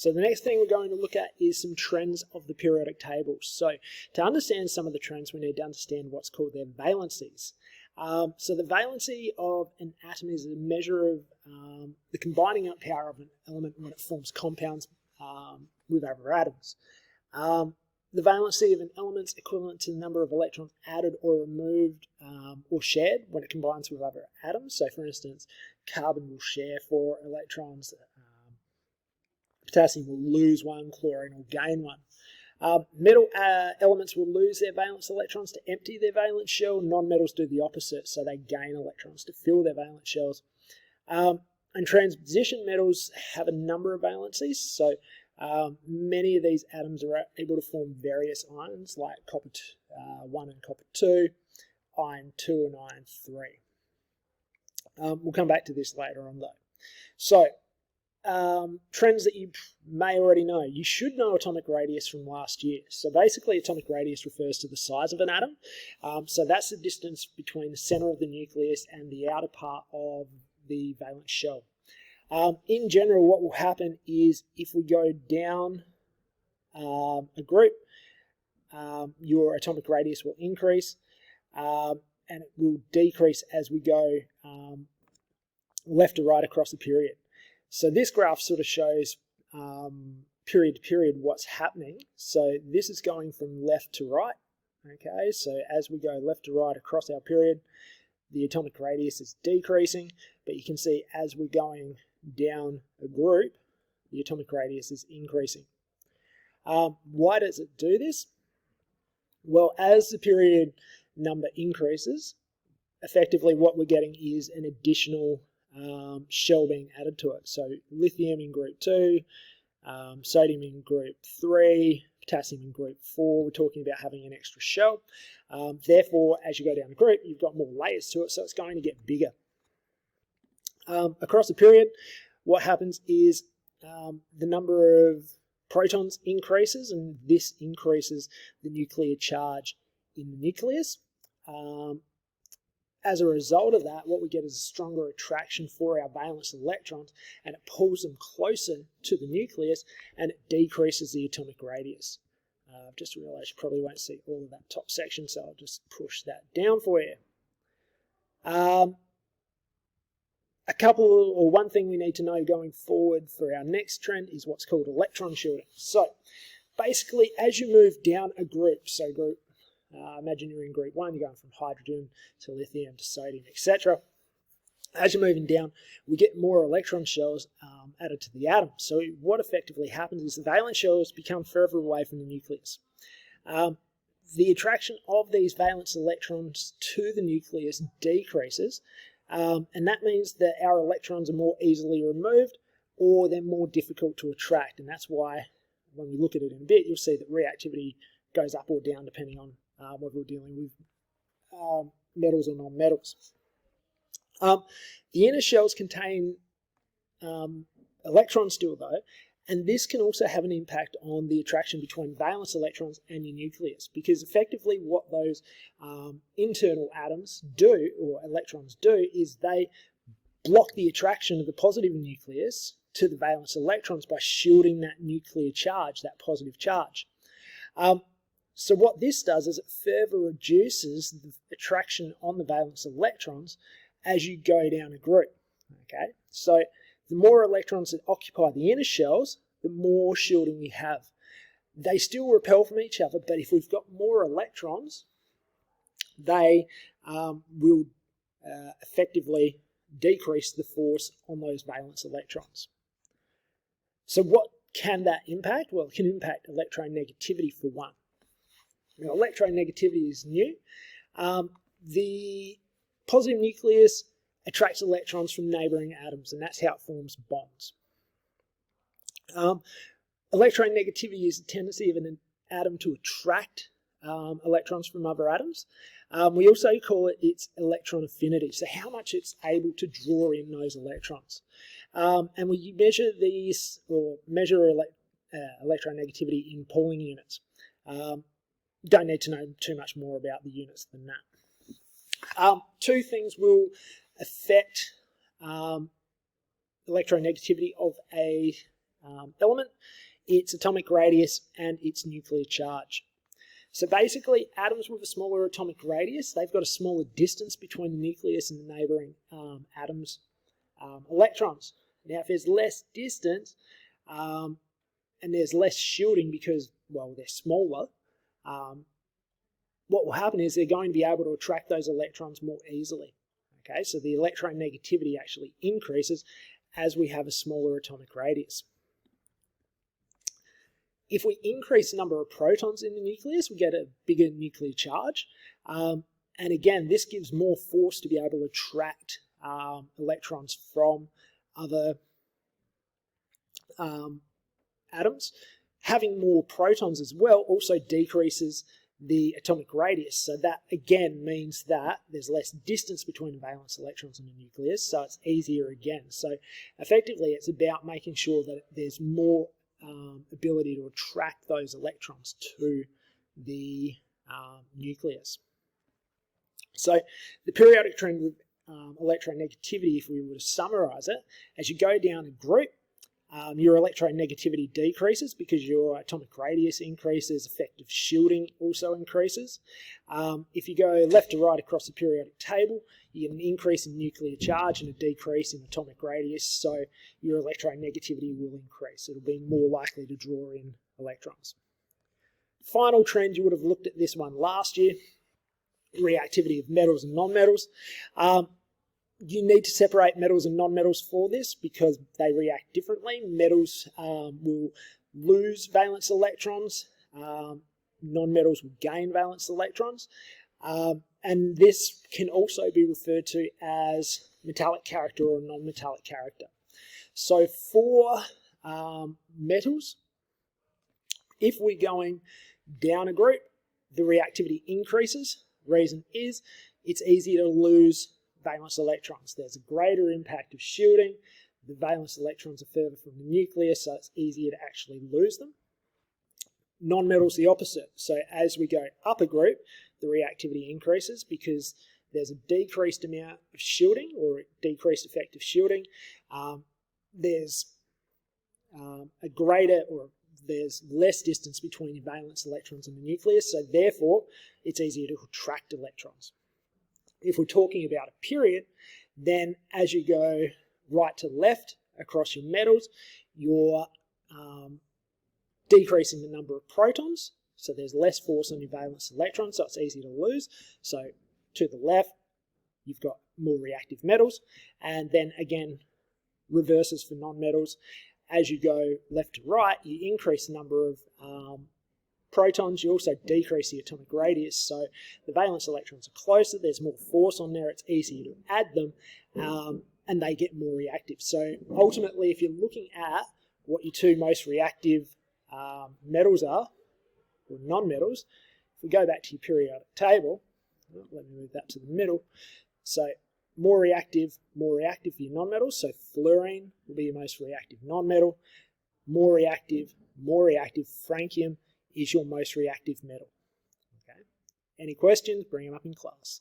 So the next thing we're going to look at is some trends of the periodic table. So to understand some of the trends, we need to understand what's called their valencies. So the valency of an atom is a measure of the combining up power of an element when it forms compounds with other atoms. The valency of an element is equivalent to the number of electrons added or removed or shared when it combines with other atoms. So for instance, carbon will share 4 electrons, potassium will lose 1, chlorine will gain 1. Metal elements will lose their valence electrons to empty their valence shell. Non-metals do the opposite, so they gain electrons to fill their valence shells. And transition metals have a number of valencies, so many of these atoms are able to form various ions like copper 1 and copper 2, iron 2 and iron 3. We'll come back to this later on though. So, trends that you may already know. You should know atomic radius from last year. So basically atomic radius refers to the size of an atom. So that's the distance between the center of the nucleus and the outer part of the valence shell. In general, what will happen is if we go down a group, your atomic radius will increase and it will decrease as we go left to right across the period. So this graph sort of shows period to period what's happening. So this is going from left to right. Okay, so as we go left to right across our period, the atomic radius is decreasing, but you can see as we're going down a group, the atomic radius is increasing. Why does it do this? Well, as the period number increases, effectively what we're getting is an additional shell being added to it. So lithium in group 2, sodium in group 3, potassium in group 4, we're talking about having an extra shell. Therefore, as you go down the group, you've got more layers to it, so it's going to get bigger. Across the period, what happens is the number of protons increases, and this increases the nuclear charge in the nucleus. As a result of that, what we get is a stronger attraction for our valence electrons, and it pulls them closer to the nucleus, and it decreases the atomic radius. I've just realized you probably won't see all of that top section, so I'll just push that down for you. One thing we need to know going forward for our next trend is what's called electron shielding. So basically, as you move down a group, so imagine you're in group 1, you're going from hydrogen to lithium to sodium, etc. As you're moving down, we get more electron shells added to the atom. So what effectively happens is the valence shells become further away from the nucleus. The attraction of these valence electrons to the nucleus decreases, and that means that our electrons are more easily removed, or they're more difficult to attract. And that's why when we look at it in a bit, you'll see that reactivity goes up or down depending on whether we're dealing with metals or non-metals. The inner shells contain electrons still though, and this can also have an impact on the attraction between valence electrons and your nucleus, because effectively what those internal atoms do, or electrons do, is they block the attraction of the positive nucleus to the valence electrons by shielding that nuclear charge, that positive charge. So what this does is it further reduces the attraction on the valence electrons as you go down a group. Okay, so the more electrons that occupy the inner shells, the more shielding we have. They still repel from each other, but if we've got more electrons, they will effectively decrease the force on those valence electrons. So what can that impact? Well, it can impact electronegativity for one. Now, electronegativity is new. The positive nucleus attracts electrons from neighbouring atoms, and that's how it forms bonds. Electronegativity is the tendency of an atom to attract electrons from other atoms. We also call it its electron affinity, so how much it's able to draw in those electrons. And we measure these, or measure electronegativity in Pauling units. Don't need to know too much more about the units than that. Two things will affect electronegativity of a element, its atomic radius, and its nuclear charge. So basically, atoms with a smaller atomic radius, they've got a smaller distance between the nucleus and the neighbouring atoms' electrons. Now, if there's less distance and there's less shielding because, well, they're smaller, what will happen is they're going to be able to attract those electrons more easily. Okay, so the electronegativity actually increases as we have a smaller atomic radius. If we increase the number of protons in the nucleus, we get a bigger nuclear charge. And again, this gives more force to be able to attract electrons from other atoms. Having more protons as well also decreases the atomic radius. So that again means that there's less distance between the valence electrons in the nucleus, so it's easier again. So effectively, it's about making sure that there's more ability to attract those electrons to the nucleus. So the periodic trend with electronegativity, if we were to summarize it, as you go down a group, your electronegativity decreases because your atomic radius increases, effective shielding also increases. If you go left to right across the periodic table, you get an increase in nuclear charge and a decrease in atomic radius, so your electronegativity will increase. It'll be more likely to draw in electrons. Final trend, you would have looked at this one last year, reactivity of metals and nonmetals. You need to separate metals and nonmetals for this because they react differently. Metals will lose valence electrons, nonmetals will gain valence electrons, and this can also be referred to as metallic character or non-metallic character. So for metals, if we're going down a group, the reactivity increases. The reason is it's easier to lose valence electrons. There's a greater impact of shielding. The valence electrons are further from the nucleus, so it's easier to actually lose them. Non-metals the opposite. So as we go up a group, the reactivity increases because there's a decreased amount of shielding or a decreased effective shielding. There's a greater or there's less distance between the valence electrons and the nucleus, so therefore it's easier to attract electrons. If we're talking about a period, then as you go right to left across your metals, you're decreasing the number of protons, so there's less force on your valence electrons, so it's easy to lose. So to the left, you've got more reactive metals, and then again, reverses for non-metals. As you go left to right, you increase the number of protons, you also decrease the atomic radius, so the valence electrons are closer, there's more force on there, it's easier to add them, and they get more reactive. So ultimately, if you're looking at what your two most reactive metals are, or non-metals, if we go back to your periodic table, let me move that to the middle, so more reactive for your non-metals, so fluorine will be your most reactive non-metal, more reactive, francium is your most reactive metal. Okay. Any questions? Bring them up in class.